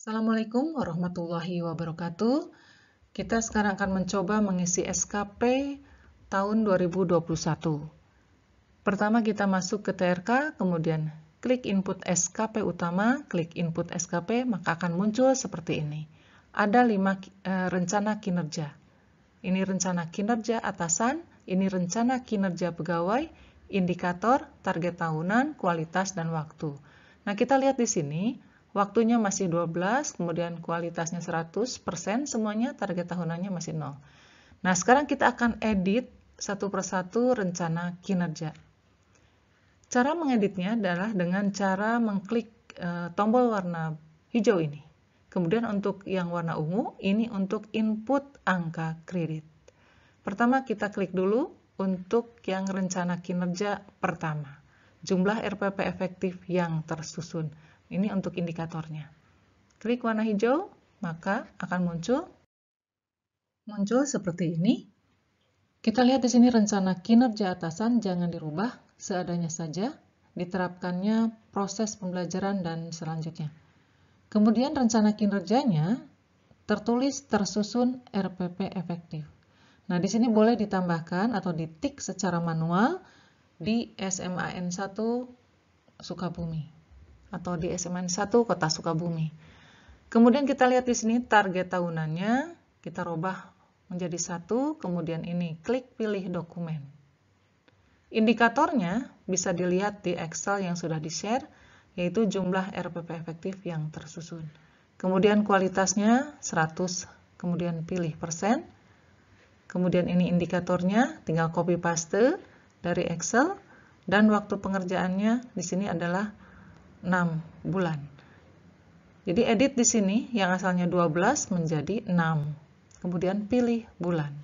Assalamualaikum warahmatullahi wabarakatuh. Kita sekarang akan mencoba mengisi SKP tahun 2021. Pertama kita masuk ke TRK, kemudian klik input SKP utama, klik input SKP, maka akan muncul seperti ini. Ada 5 rencana kinerja. Ini rencana kinerja atasan, ini rencana kinerja pegawai, indikator, target tahunan, kualitas, dan waktu. Nah, kita lihat di sini, waktunya masih 12, kemudian kualitasnya 100%, semuanya target tahunannya masih 0. Nah, sekarang kita akan edit satu persatu rencana kinerja. Cara mengeditnya adalah dengan cara mengklik tombol warna hijau ini. Kemudian untuk yang warna ungu, ini untuk input angka kredit. Pertama kita klik dulu untuk yang rencana kinerja pertama. Jumlah RPP efektif yang tersusun. Ini untuk indikatornya. Klik warna hijau, maka akan muncul seperti ini. Kita lihat di sini rencana kinerja atasan jangan dirubah, seadanya saja. Diterapkannya proses pembelajaran dan selanjutnya. Kemudian rencana kinerjanya tertulis tersusun RPP efektif. Nah, di sini boleh ditambahkan atau ditik secara manual di SMAN 1 Sukabumi atau di SMAN 1 Kota Sukabumi. Kemudian kita lihat di sini target tahunannya, kita rubah menjadi 1, kemudian ini klik pilih dokumen. Indikatornya bisa dilihat di Excel yang sudah di-share, yaitu jumlah RPP efektif yang tersusun. Kemudian kualitasnya 100, kemudian pilih persen. Kemudian ini indikatornya, tinggal copy paste dari Excel, dan waktu pengerjaannya di sini adalah 6 bulan. Jadi edit di sini yang asalnya 12 menjadi 6. Kemudian pilih bulan.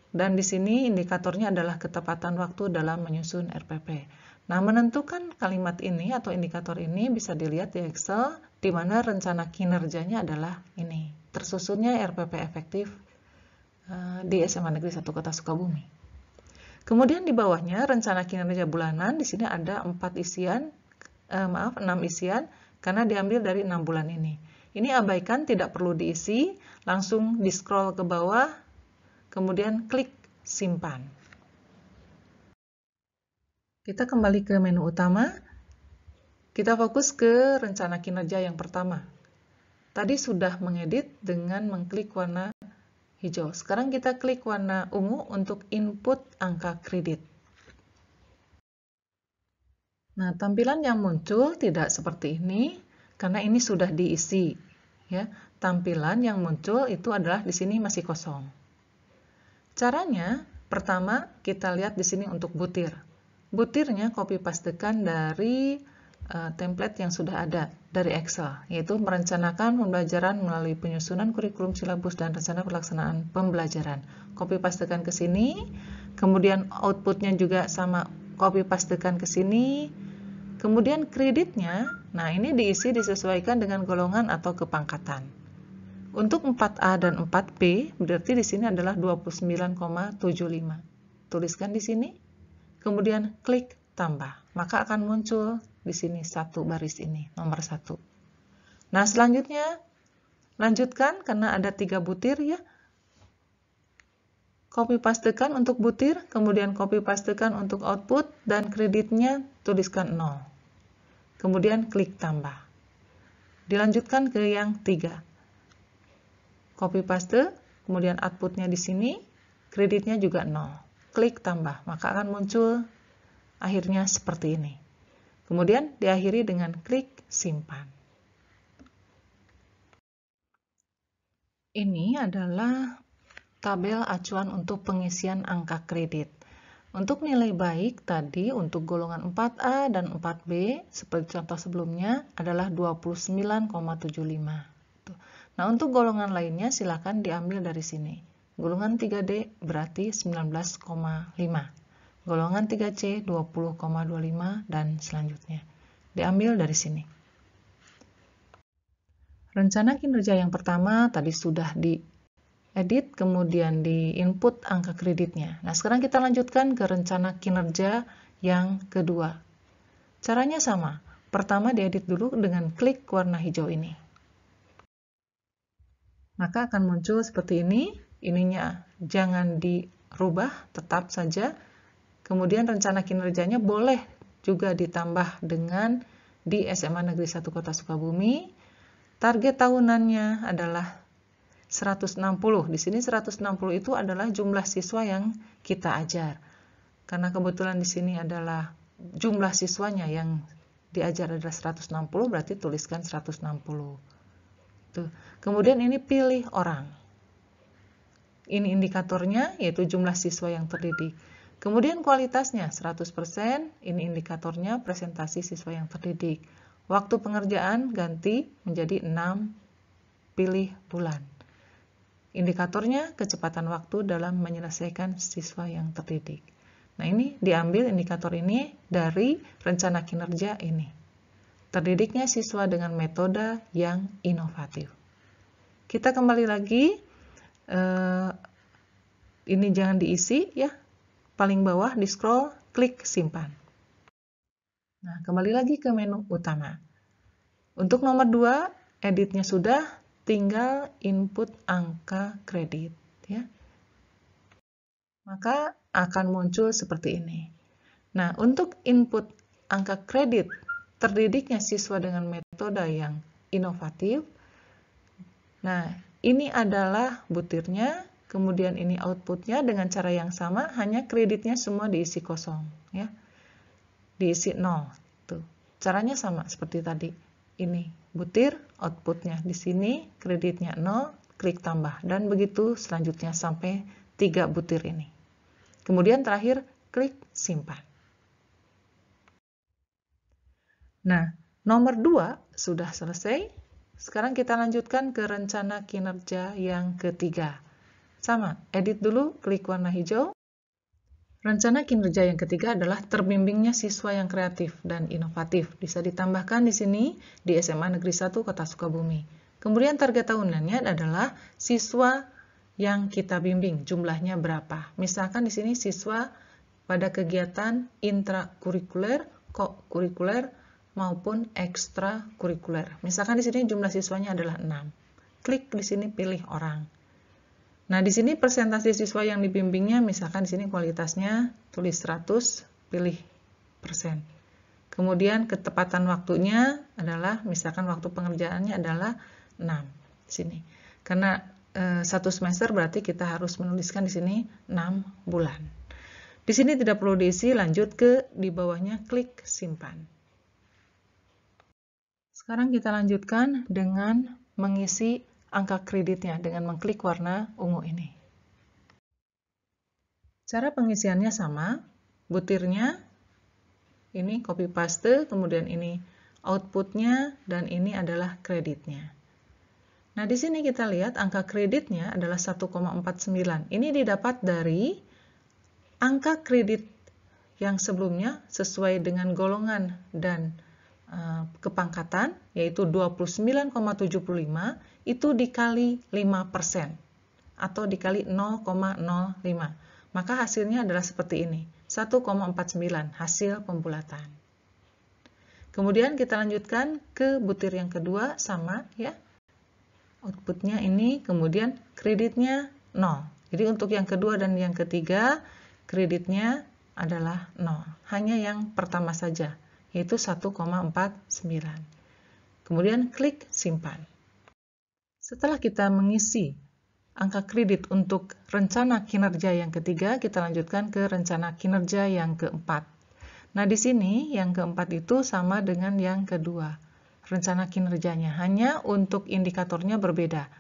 Dan di sini indikatornya adalah ketepatan waktu dalam menyusun RPP. Nah, menentukan kalimat ini atau indikator ini bisa dilihat di Excel, di mana rencana kinerjanya adalah ini. Tersusunnya RPP efektif di SMA Negeri 1 Kota Sukabumi. Kemudian di bawahnya rencana kinerja bulanan, di sini ada 6 isian, karena diambil dari 6 bulan ini. Ini abaikan, tidak perlu diisi, langsung di scroll ke bawah, kemudian klik simpan. Kita kembali ke menu utama, kita fokus ke rencana kinerja yang pertama. Tadi sudah mengedit dengan mengklik warna hijau. Sekarang kita klik warna ungu untuk input angka kredit. Nah, tampilan yang muncul tidak seperti ini, karena ini sudah diisi. Ya, tampilan yang muncul itu adalah di sini masih kosong. Caranya, pertama kita lihat di sini untuk butir. Butirnya copy pastekan dari template yang sudah ada dari Excel, yaitu merencanakan pembelajaran melalui penyusunan kurikulum silabus dan rencana pelaksanaan pembelajaran. Copy pastekan ke sini, kemudian outputnya juga sama copy pastekan ke sini. Kemudian kreditnya, nah ini diisi disesuaikan dengan golongan atau kepangkatan. Untuk 4A dan 4B, berarti di sini adalah 29,75. Tuliskan di sini, kemudian klik tambah. Maka akan muncul di sini satu baris ini, nomor 1. Nah, selanjutnya, lanjutkan karena ada 3 butir ya. Copy pastekan untuk butir, kemudian copy pastekan untuk output, dan kreditnya tuliskan 0. Kemudian klik tambah. Dilanjutkan ke yang 3. Copy paste, kemudian outputnya di sini, kreditnya juga 0. Klik tambah, maka akan muncul akhirnya seperti ini. Kemudian diakhiri dengan klik simpan. Ini adalah tabel acuan untuk pengisian angka kredit. Untuk nilai baik tadi untuk golongan 4A dan 4B, seperti contoh sebelumnya, adalah 29,75. Nah, untuk golongan lainnya silakan diambil dari sini. Golongan 3D berarti 19,5. Golongan 3C 20,25 dan selanjutnya. Diambil dari sini. Rencana kinerja yang pertama tadi sudah diedit, kemudian di input angka kreditnya. Nah, sekarang kita lanjutkan ke rencana kinerja yang kedua. Caranya sama. Pertama diedit dulu dengan klik warna hijau ini. maka akan muncul seperti ini. Ininya jangan dirubah, tetap saja. Kemudian rencana kinerjanya boleh juga ditambah dengan di SMA Negeri 1 Kota Sukabumi. Target tahunannya adalah 160. Di sini 160 itu adalah jumlah siswa yang kita ajar. Karena kebetulan di sini adalah jumlah siswanya yang diajar adalah 160, berarti tuliskan 160. Tuh. Kemudian ini pilih orang. Ini indikatornya, yaitu jumlah siswa yang terdidik. Kemudian kualitasnya 100%, ini indikatornya presentasi siswa yang terdidik. Waktu pengerjaan ganti menjadi 6, pilih bulan. Indikatornya kecepatan waktu dalam menyelesaikan siswa yang terdidik. Nah, ini diambil indikator ini dari rencana kinerja ini. Terdidiknya siswa dengan metode yang inovatif. Kita kembali lagi. Ini jangan diisi ya, paling bawah di scroll, klik simpan. Nah, kembali lagi ke menu utama. Untuk nomor 2, editnya sudah, tinggal input angka kredit ya. Maka akan muncul seperti ini. Nah, untuk input angka kredit terdidiknya siswa dengan metode yang inovatif. Nah, ini adalah butirnya, kemudian ini outputnya dengan cara yang sama, hanya kreditnya semua diisi kosong, ya, diisi 0. Tuh, caranya sama seperti tadi. Ini butir, outputnya di sini, kreditnya 0, klik tambah, dan begitu selanjutnya sampai 3 butir ini. Kemudian terakhir, klik simpan. Nah, nomor 2 sudah selesai. Sekarang kita lanjutkan ke rencana kinerja yang ketiga. Sama, edit dulu, klik warna hijau. Rencana kinerja yang ketiga adalah terbimbingnya siswa yang kreatif dan inovatif. Bisa ditambahkan di sini di SMA Negeri 1 Kota Sukabumi. Kemudian target tahunannya adalah siswa yang kita bimbing, jumlahnya berapa. Misalkan di sini siswa pada kegiatan intrakurikuler, kokurikuler, maupun ekstrakurikuler. Misalkan di sini jumlah siswanya adalah 6. Klik di sini pilih orang. Nah, di sini presentasi siswa yang dibimbingnya, misalkan di sini kualitasnya tulis 100, pilih persen. Kemudian ketepatan waktunya adalah, misalkan waktu pengerjaannya adalah 6 di sini. Karena 1 semester berarti kita harus menuliskan di sini 6 bulan. Di sini tidak perlu diisi, lanjut ke di bawahnya klik simpan. Sekarang kita lanjutkan dengan mengisi angka kreditnya dengan mengklik warna ungu ini. Cara pengisiannya sama, butirnya ini copy paste, kemudian ini outputnya, dan ini adalah kreditnya. Nah, di sini kita lihat angka kreditnya adalah 1,49. Ini didapat dari angka kredit yang sebelumnya sesuai dengan golongan dan kepangkatan, yaitu 29,75, itu dikali 5% atau dikali 0,05. Maka hasilnya adalah seperti ini, 1,49 hasil pembulatan. Kemudian kita lanjutkan ke butir yang kedua, sama ya. Outputnya ini, kemudian kreditnya 0. Jadi untuk yang kedua dan yang ketiga, kreditnya adalah 0. Hanya yang pertama saja, yaitu 1,49. Kemudian klik simpan. Setelah kita mengisi angka kredit untuk rencana kinerja yang ketiga, kita lanjutkan ke rencana kinerja yang keempat. Nah, di sini yang keempat itu sama dengan yang kedua. Rencana kinerjanya, hanya untuk indikatornya berbeda.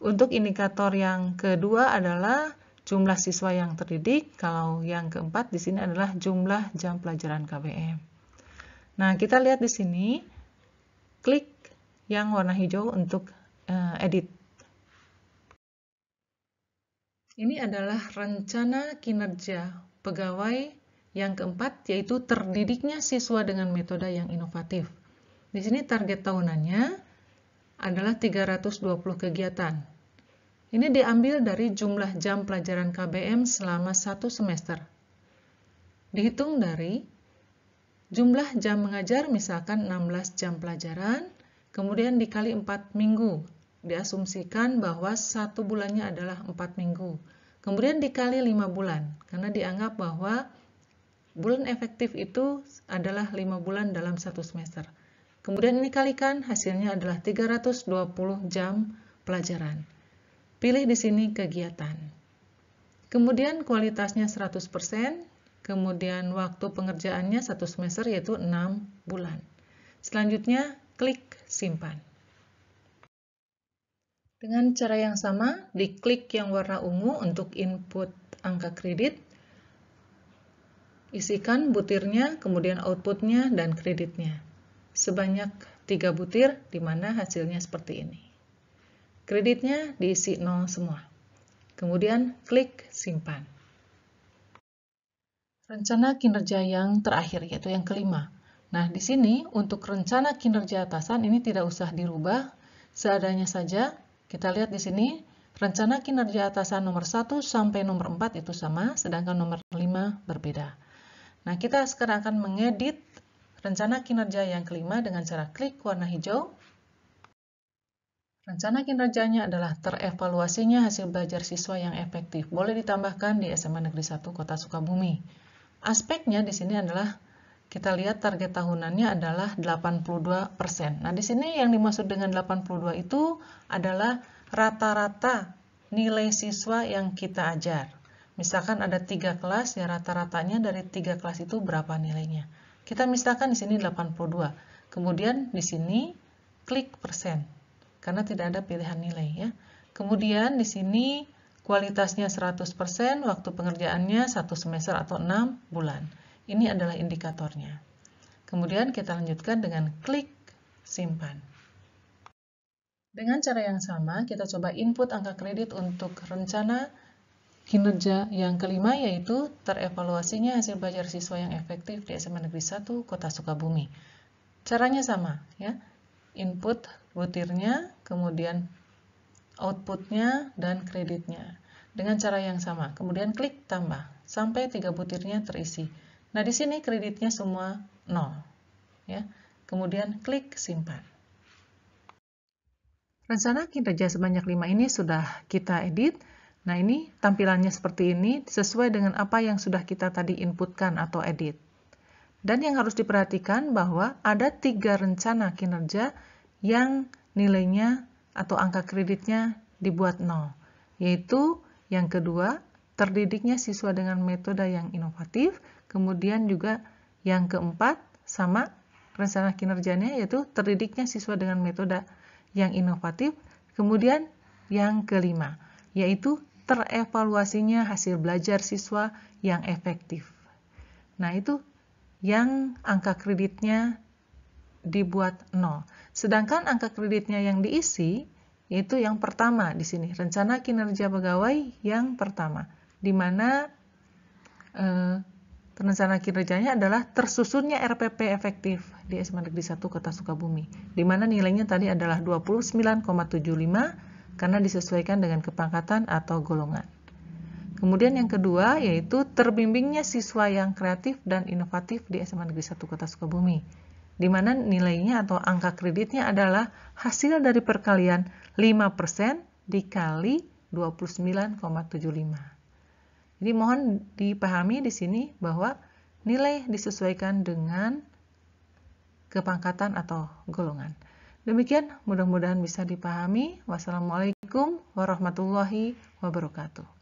Untuk indikator yang kedua adalah jumlah siswa yang terdidik, kalau yang keempat di sini adalah jumlah jam pelajaran KBM. Nah, kita lihat di sini, klik yang warna hijau untuk edit. Ini adalah rencana kinerja pegawai yang keempat, yaitu terdidiknya siswa dengan metode yang inovatif. Di sini target tahunannya adalah 320 kegiatan. Ini diambil dari jumlah jam pelajaran KBM selama 1 semester. Dihitung dari jumlah jam mengajar, misalkan 16 jam pelajaran, kemudian dikali 4 minggu, diasumsikan bahwa 1 bulannya adalah 4 minggu. Kemudian dikali 5 bulan, karena dianggap bahwa bulan efektif itu adalah 5 bulan dalam 1 semester. Kemudian ini kalikan, hasilnya adalah 320 jam pelajaran. Pilih di sini kegiatan. Kemudian kualitasnya 100%, kemudian waktu pengerjaannya 1 semester yaitu 6 bulan. Selanjutnya, klik simpan. Dengan cara yang sama, diklik yang warna ungu untuk input angka kredit. Isikan butirnya, kemudian outputnya, dan kreditnya. Sebanyak 3 butir, di mana hasilnya seperti ini. Kreditnya diisi 0 semua. Kemudian klik simpan. Rencana kinerja yang terakhir, yaitu yang kelima. Nah, di sini untuk rencana kinerja atasan ini tidak usah dirubah, seadanya saja. Kita lihat di sini, rencana kinerja atasan nomor 1 sampai nomor 4 itu sama, sedangkan nomor 5 berbeda. Nah, kita sekarang akan mengedit rencana kinerja yang kelima dengan cara klik warna hijau. Rencana kinerjanya adalah terevaluasinya hasil belajar siswa yang efektif. Boleh ditambahkan di SMA Negeri 1 Kota Sukabumi. Aspeknya di sini adalah kita lihat target tahunannya adalah 82%. Nah, di sini yang dimaksud dengan 82 itu adalah rata-rata nilai siswa yang kita ajar. Misalkan ada 3 kelas, ya rata-ratanya dari 3 kelas itu berapa nilainya. Kita misalkan di sini 82. Kemudian di sini klik persen, karena tidak ada pilihan nilai ya. Kemudian di sini kualitasnya 100%, waktu pengerjaannya 1 semester atau 6 bulan. Ini adalah indikatornya. Kemudian kita lanjutkan dengan klik simpan. Dengan cara yang sama, kita coba input angka kredit untuk rencana kinerja yang kelima, yaitu terevaluasinya hasil belajar siswa yang efektif di SMA Negeri 1 Kota Sukabumi. Caranya sama ya. Input butirnya, kemudian outputnya, dan kreditnya. Dengan cara yang sama. Kemudian klik tambah sampai 3 butirnya terisi. Nah, di sini kreditnya semua 0. Ya. Kemudian klik simpan. Rencana kinerja sebanyak 5 ini sudah kita edit. Nah, ini tampilannya seperti ini sesuai dengan apa yang sudah kita tadi inputkan atau edit. Dan yang harus diperhatikan bahwa ada 3 rencana kinerja yang nilainya atau angka kreditnya dibuat 0. Yaitu yang kedua, terdidiknya siswa dengan metode yang inovatif. Kemudian juga yang keempat, sama rencana kinerjanya, yaitu terdidiknya siswa dengan metode yang inovatif. Kemudian yang kelima, yaitu terevaluasinya hasil belajar siswa yang efektif. Nah, itu yang angka kreditnya dibuat 0. Sedangkan angka kreditnya yang diisi, yaitu yang pertama di sini, rencana kinerja pegawai yang pertama, di mana rencana kinerjanya adalah tersusunnya RPP efektif di SMA Negeri 1 Kota Sukabumi, di mana nilainya tadi adalah 29,75 karena disesuaikan dengan kepangkatan atau golongan. Kemudian yang kedua yaitu terbimbingnya siswa yang kreatif dan inovatif di SMA Negeri 1 Kota Sukabumi, di mana nilainya atau angka kreditnya adalah hasil dari perkalian 5% dikali 29,75. Jadi mohon dipahami di sini bahwa nilai disesuaikan dengan kepangkatan atau golongan. Demikian, mudah-mudahan bisa dipahami. Wassalamualaikum warahmatullahi wabarakatuh.